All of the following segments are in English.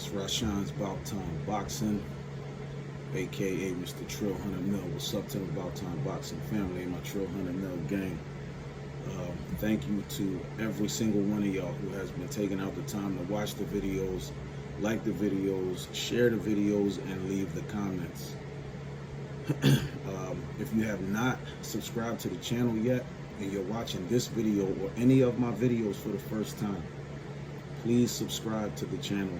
It's Rashawn's About Time Boxing, aka Mr. Trill 100 Mil. What's up to the About Time Boxing family and my Trill 100 Mil gang? Thank you to every single one of y'all who has been taking out the time to watch the videos, like the videos, share the videos, and leave the comments. If you have not subscribed to the channel yet and you're watching this video or any of my videos for the first time, please subscribe to the channel.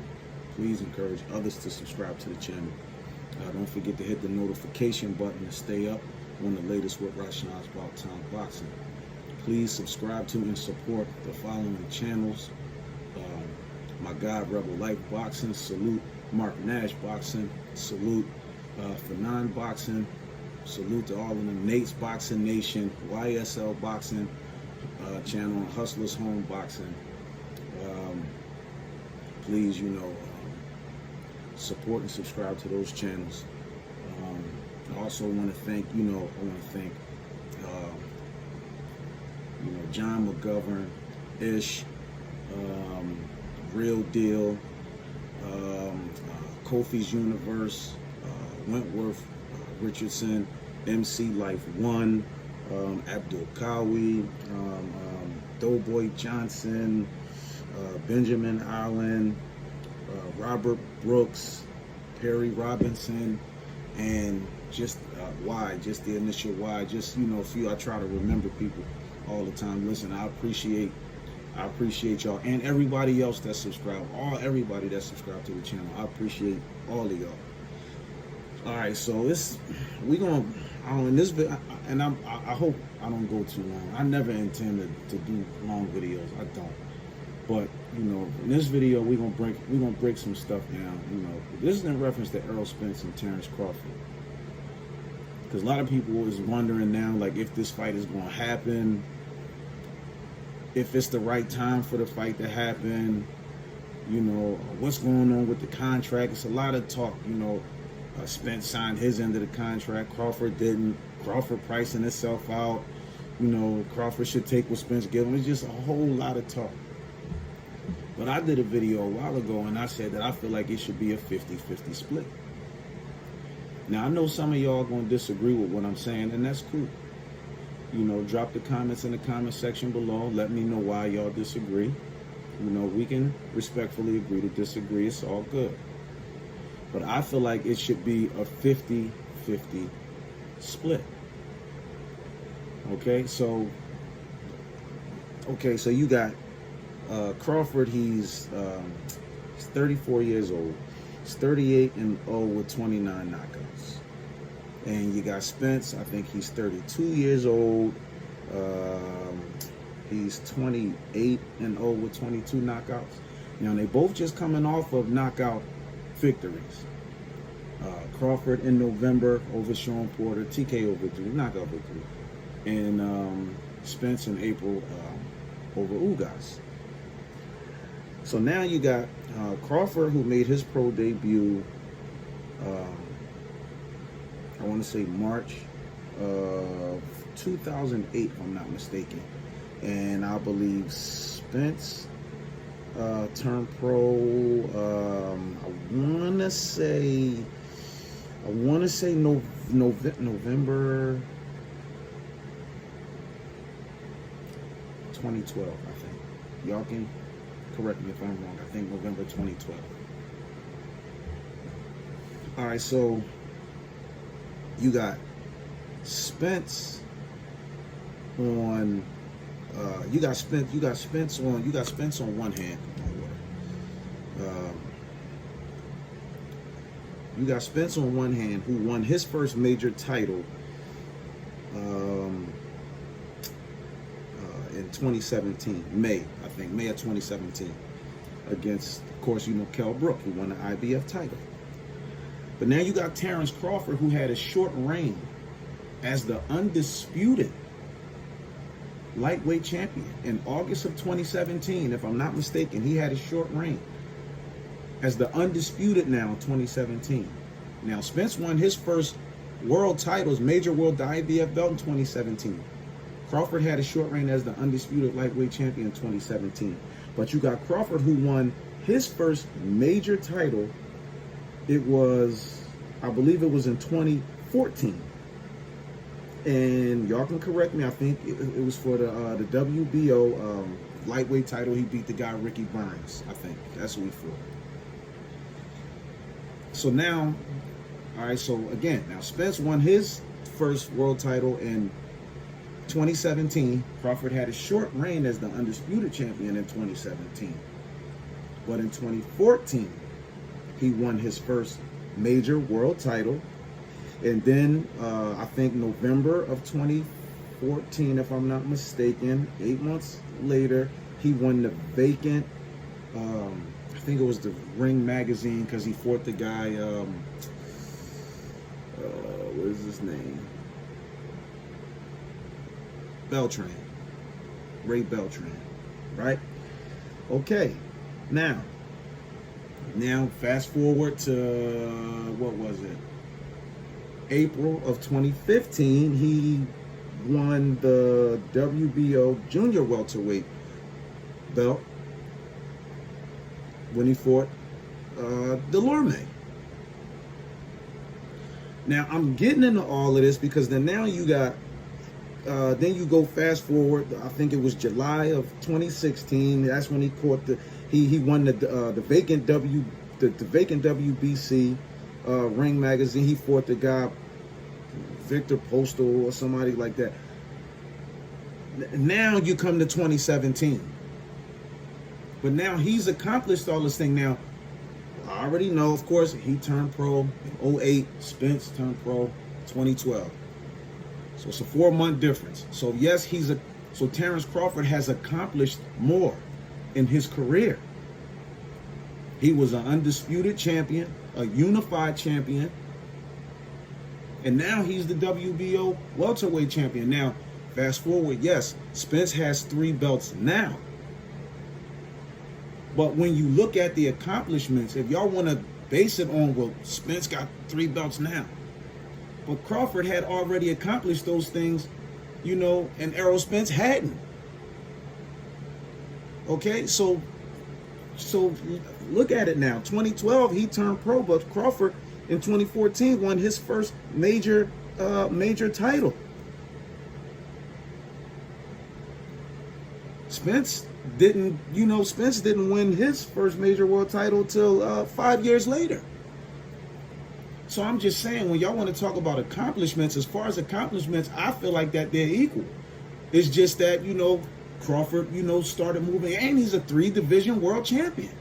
Please encourage others to subscribe to the channel. Don't forget to hit the notification button to stay up on the latest with Rashawn's About Time Boxing. Please subscribe to and support the following channels. My God, Rebel Life Boxing, salute. Mark Nash Boxing, salute. Fanon Boxing, salute to all of them. Nate's Boxing Nation, YSL Boxing channel, Hustlers Home Boxing. Please, support and subscribe to those channels. I also want to thank, John McGovern, Ish, Real Deal, Kofi's Universe, Wentworth, Richardson, MC Life 1, Abdul Kawi, Doughboy Johnson, Benjamin Allen, Robert Brooks, Perry Robinson, and just Y, just the initial Y, just few. I try to remember people all the time. Listen, I appreciate y'all and everybody else that subscribe, everybody that subscribed to the channel. I appreciate all of y'all. All right, so in this video, and I hope I don't go too long. I never intend to do long videos. I don't. But in this video, we're gonna break some stuff down. This is in reference to Errol Spence and Terence Crawford, because a lot of people is wondering now, like, if this fight is gonna happen, if it's the right time for the fight to happen. What's going on with the contract? It's a lot of talk. Spence signed his end of the contract. Crawford didn't. Crawford pricing itself out. Crawford should take what Spence gave him. It's just a whole lot of talk. But I did a video a while ago and I said that I feel like it should be a 50-50 split. Now, I know some of y'all are going to disagree with what I'm saying, and that's cool. Drop the comments in the comment section below. Let me know why y'all disagree. We can respectfully agree to disagree. It's all good. But I feel like it should be a 50-50 split. Okay, so you got Crawford. He's 34 years old. He's 38-0 with 29 knockouts. And you got Spence. I think he's 32 years old. He's 28-0 with 22 knockouts. They both just coming off of knockout victories. Crawford in November over Sean Porter, TKO victory, knockout victory. And Spence in April over Ugas. So now you got Crawford, who made his pro debut, I want to say March of 2008, if I'm not mistaken. And I believe Spence turned pro, I want to say November 2012, I think. Y'all can correct me if I'm wrong. I think November 2012. All right, so you got Spence on you got Spence on one hand. You got Spence on one hand, who won his first major title in 2017, May of 2017, against, of course, Kell Brook, who won the IBF title. But now you got Terence Crawford, who had a short reign as the undisputed lightweight champion in August of 2017, if I'm not mistaken. He had a short reign as the undisputed now in 2017. Now, Spence won his first world titles, major world, the IBF belt in 2017. Crawford had a short reign as the undisputed lightweight champion in 2017. But you got Crawford, who won his first major title, it was, I believe it was in 2014. And y'all can correct me, I think it was for the WBO lightweight title. He beat the guy Ricky Burns, I think. That's who he fought. So now, all right, so again, now Spence won his first world title in 2017. Crawford had a short reign as the undisputed champion in 2017. But in 2014, he won his first major world title. And then I think November of 2014, if I'm not mistaken, 8 months later, he won the vacant, I think it was the Ring magazine, because he fought the guy, what is his name? Beltran. Ray Beltran, right? Okay, now fast forward to, what was it? April of 2015, he won the WBO junior welterweight belt when he fought Delorme. Now, I'm getting into all of this because then now you got, then you go fast forward, I think it was July of 2016, that's when he caught he won the vacant vacant WBC Ring magazine. He fought the guy Victor Postal or somebody like that. Now you come to 2017, but now he's accomplished all this thing. Now I already know, of course, he turned pro in 08. Spence turned pro 2012. So it's a 4-month difference. So yes, so Terence Crawford has accomplished more in his career. He was an undisputed champion, a unified champion, and now he's the WBO welterweight champion. Now, fast forward, yes, Spence has 3 belts now. But when you look at the accomplishments, if y'all want to base it on, well, Spence got 3 belts now, but Crawford had already accomplished those things, you know, and Errol Spence hadn't. Okay, so look at it now. 2012, he turned pro, but Crawford in 2014 won his first major title. Spence didn't win his first major world title till 5 years later. So I'm just saying, when y'all want to talk about accomplishments, as far as accomplishments, I feel like that they're equal. It's just that, you know, Crawford, you know, started moving, and he's a 3-division world champion.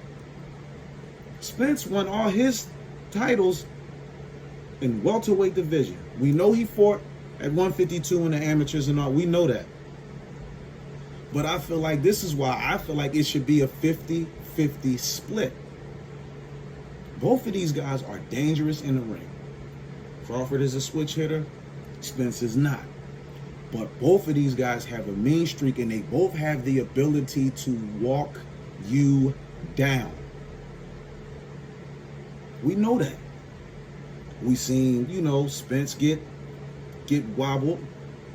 Spence won all his titles in welterweight division. We know he fought at 152 in the amateurs and all. We know that. But I feel like this is why I feel like it should be a 50-50 split. Both of these guys are dangerous in the ring. Crawford is a switch hitter. Spence is not. But both of these guys have a mean streak, and they both have the ability to walk you down. We know that. We seen, you know, Spence get wobbled,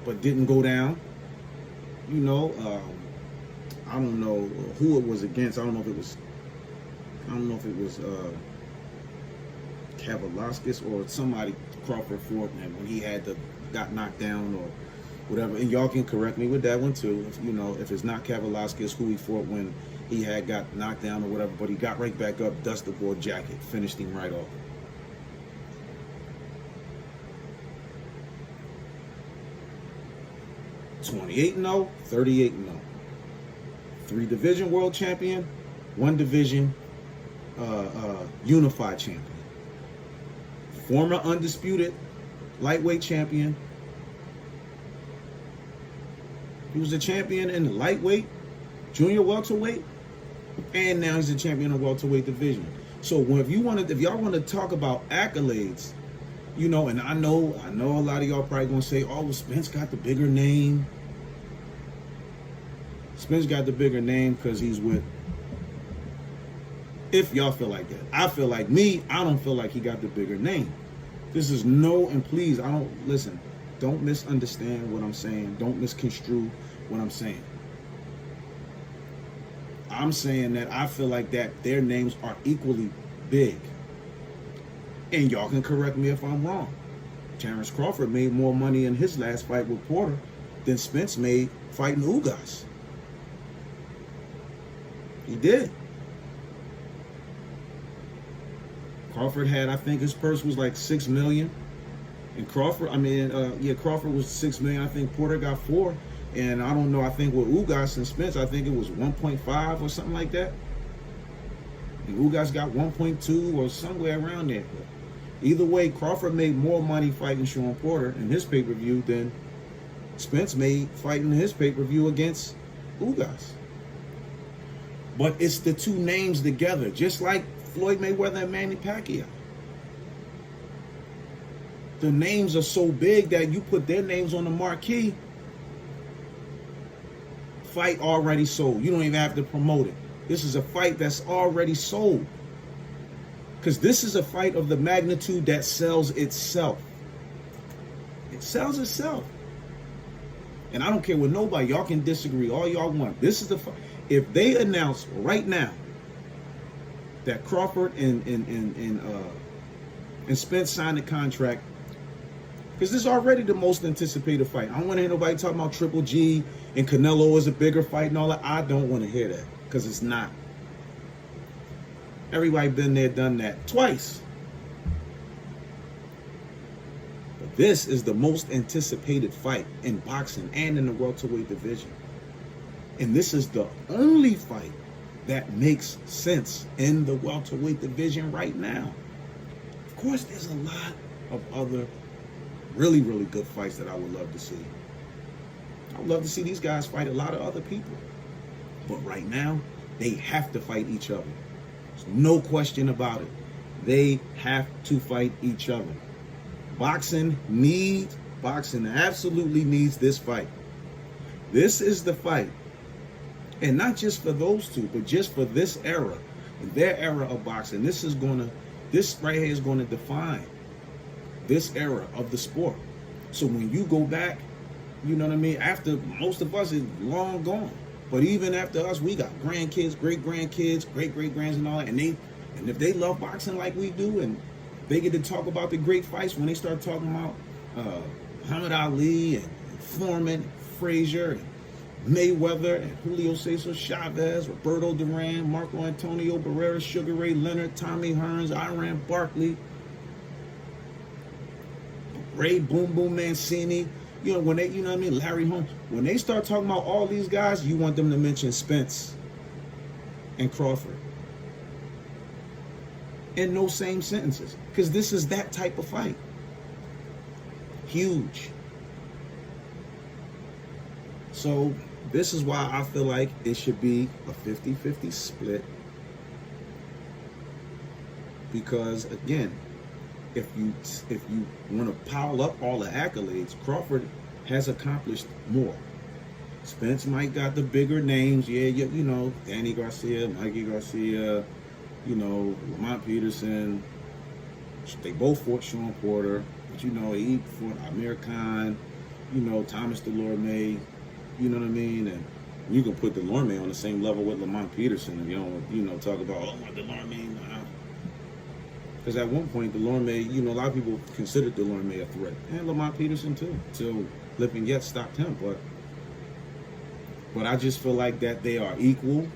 but didn't go down. You know, I don't know who it was against. I don't know if it was Kavaliauskas or somebody Crawford fought, and when he got knocked down or whatever. And y'all can correct me with that one too. If, you know, if it's not Kavaliauskas, who he fought when he had got knocked down or whatever, but he got right back up, dusted the jacket, finished him right off. (28-0, 38-0). 3-division world champion, 1-division unified champion. Former undisputed lightweight champion. He was a champion in the lightweight, junior welterweight, and now he's a champion in the welterweight division. So if y'all want to talk about accolades, you know, and I know a lot of y'all probably gonna say, oh, well, Spence got the bigger name. Spence got the bigger name because he's with. If y'all feel like that, I feel like I don't feel like he got the bigger name. This is and please, don't misunderstand what I'm saying. Don't misconstrue what I'm saying. I'm saying that I feel like that their names are equally big. And y'all can correct me if I'm wrong. Terence Crawford made more money in his last fight with Porter than Spence made fighting Ugas. He did. Crawford had, I think his purse was like $6 million. And Crawford, Crawford was $6 million. I think Porter got $4 million. And I don't know, I think with Ugas and Spence, I think it was 1.5 or something like that. And Ugas got 1.2 or somewhere around there. But either way, Crawford made more money fighting Sean Porter in his pay-per-view than Spence made fighting his pay-per-view against Ugas. But it's the two names together, just like Floyd Mayweather and Manny Pacquiao. The names are so big that you put their names on the marquee, fight already sold. You don't even have to promote it. This is a fight that's already sold. Because this is a fight of the magnitude that sells itself. It sells itself. And I don't care what nobody, y'all can disagree all y'all want. This is the fight. If they announce right now that Crawford and Spence signed a contract, because this is already the most anticipated fight. I don't want to hear nobody talking about Triple G and Canelo is a bigger fight and all that. I don't want to hear that, because it's not. Everybody been there, done that twice. But this is the most anticipated fight in boxing and in the welterweight division. And this is the only fight that makes sense in the welterweight division right now. Of course, there's a lot of other really, really good fights that I would love to see. I would love to see these guys fight a lot of other people. But right now, they have to fight each other. There's no question about it. They have to fight each other. Boxing absolutely needs this fight. This is the fight. And not just for those two, but just for this era, their era of boxing. This right here is going to define this era of the sport. So when you go back, you know what I mean, after most of us is long gone. But even after us, we got grandkids, great-grandkids, great-great-grands and all that. And if they love boxing like we do, and they get to talk about the great fights, when they start talking about Muhammad Ali and Foreman, Frazier, and Mayweather, and Julio Cesar Chavez, Roberto Duran, Marco Antonio Barrera, Sugar Ray Leonard, Tommy Hearns, Iran Barkley, Ray Boom Boom Mancini, when they, Larry Holmes. When they start talking about all these guys, you want them to mention Spence and Crawford in those same sentences, because this is that type of fight. Huge. So this is why I feel like it should be a 50-50 split. Because again, if you want to pile up all the accolades, Crawford has accomplished more. Spence might got the bigger names, Danny Garcia, Mikey Garcia, Lamont Peterson. They both fought Sean Porter, but he fought Amir Khan, Thomas Delorme. You know what I mean? And you can put Delorme on the same level with Lamont Peterson if you don't, talk about, Delorme. Because at one point, Delorme, a lot of people considered Delorme a threat. And Lamont Peterson, too. Till Lipinget stopped him. But I just feel like that they are equal.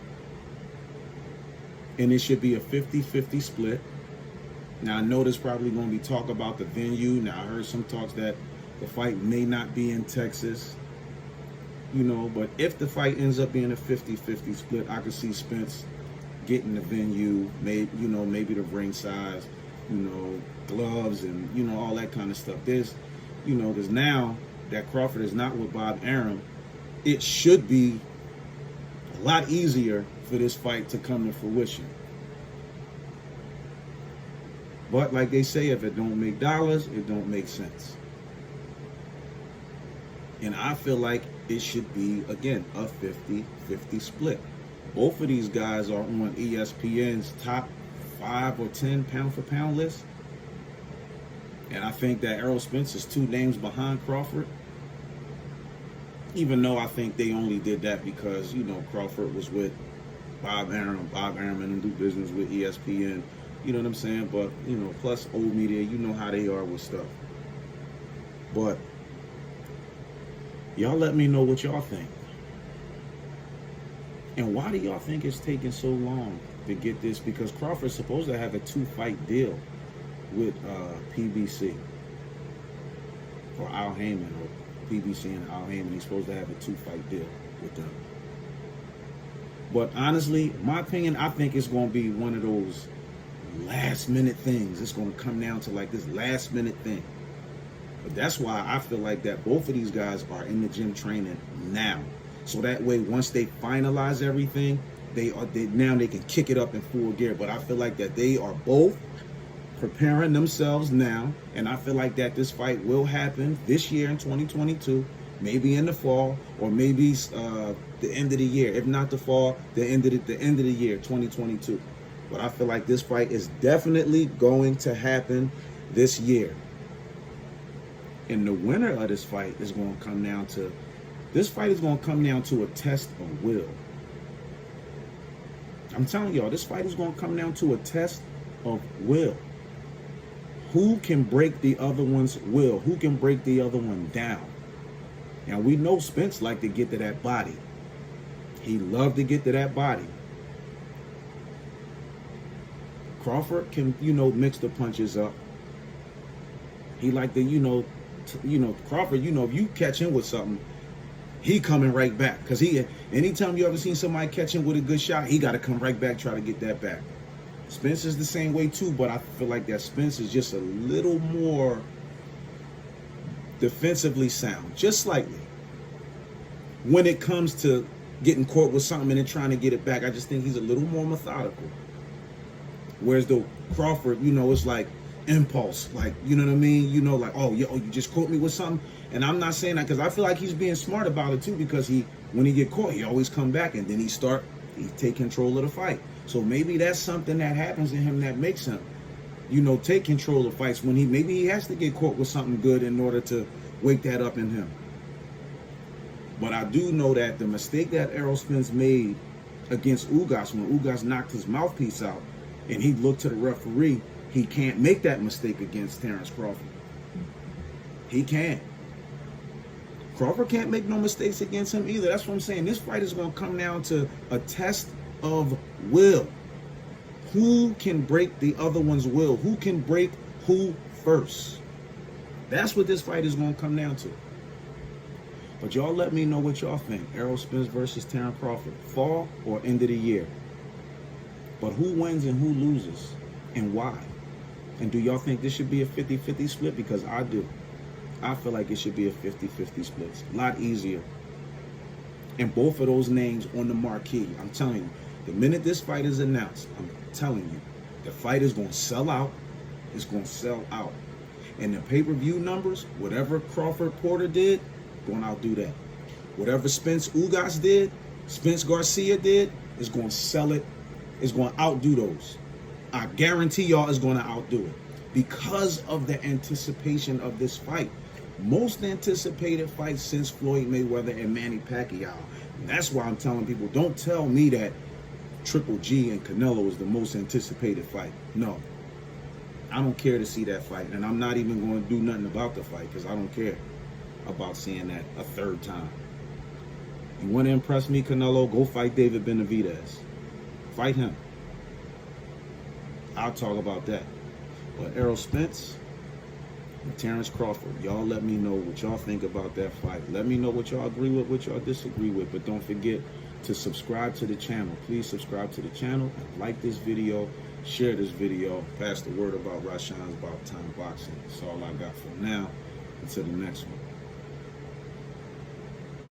And it should be a 50-50 split. Now, I know there's probably going to be talk about the venue. Now, I heard some talks that the fight may not be in Texas. But if the fight ends up being a 50-50 split, I could see Spence getting the venue, maybe the ring size, gloves and, all that kind of stuff. There's now that Crawford is not with Bob Arum, it should be a lot easier for this fight to come to fruition. But like they say, if it don't make dollars, it don't make sense. And I feel like it should be, again, a 50-50 split. Both of these guys are on ESPN's top 5 or 10 pound-for-pound list. And I think that Errol Spence is 2 names behind Crawford. Even though I think they only did that because, Crawford was with Bob Arum do business with ESPN. You know what I'm saying? But, you know, plus old media, you know how they are with stuff. But y'all let me know what y'all think. And why do y'all think it's taking so long to get this? Because Crawford's supposed to have a 2-fight deal with PBC or Al Heyman, or PBC and Al Heyman. He's supposed to have a 2-fight deal with them. But honestly, my opinion, I think it's going to be one of those last minute things. It's going to come down to like this last minute thing. But that's why I feel like that both of these guys are in the gym training now. So that way, once they finalize everything, now they can kick it up in full gear. But I feel like that they are both preparing themselves now, and I feel like that this fight will happen this year in 2022, maybe in the fall, or maybe the end of the year. If not the fall, the end of the year, 2022. But I feel like this fight is definitely going to happen this year. And the winner of this fight is going to come down to, a test of will. I'm telling y'all, this fight is going to come down to a test of will. Who can break the other one's will? Who can break the other one down? Now, we know Spence liked to get to that body. He loved to get to that body. Crawford can, mix the punches up. He liked to, Crawford, if you catch him with something, he coming right back. Because anytime you ever seen somebody catch him with a good shot, he got to come right back, try to get that back. Spence is the same way too, but I feel like that Spence is just a little more defensively sound, just slightly. When it comes to getting caught with something and then trying to get it back, I just think he's a little more methodical. Whereas the Crawford, it's like impulse, like, you know what I mean? Like, oh, you just caught me with something. And I'm not saying that because I feel like he's being smart about it too, because when he get caught, he always come back and then he take control of the fight. So maybe that's something that happens in him that makes him, take control of fights when maybe he has to get caught with something good in order to wake that up in him. But I do know that the mistake that Errol Spence made against Ugas, when Ugas knocked his mouthpiece out and he looked to the referee, he can't make that mistake against Terence Crawford. He can't. Crawford can't make no mistakes against him either. That's what I'm saying. This fight is going to come down to a test of will. Who can break the other one's will? Who can break who first? That's what this fight is going to come down to. But y'all let me know what y'all think. Errol Spence versus Terence Crawford. Fall or end of the year? But who wins and who loses? And why? And do y'all think this should be a 50-50 split? Because I do. I feel like it should be a 50-50 split. It's a lot easier. And both of those names on the marquee. I'm telling you, the minute this fight is announced, I'm telling you, the fight is going to sell out. It's going to sell out. And the pay-per-view numbers, whatever Crawford Porter did, going to outdo that. Whatever Spence Ugas did, Spence Garcia did, is going to sell it. It's going to outdo those. I guarantee y'all it's going to outdo it. Because of the anticipation of this fight. Most anticipated fight since Floyd Mayweather and Manny Pacquiao. And that's why I'm telling people, don't tell me that Triple G and Canelo is the most anticipated fight. No. I don't care to see that fight. And I'm not even going to do nothing about the fight because I don't care about seeing that a third time. You want to impress me, Canelo? Go fight David Benavidez. Fight him. I'll talk about that. But Errol Spence and Terence Crawford, y'all let me know what y'all think about that fight. Let me know what y'all agree with, what y'all disagree with. But don't forget to subscribe to the channel. Please subscribe to the channel and like this video, share this video, pass the word about Rashawn's About Time Boxing. That's all I got for now. Until the next one.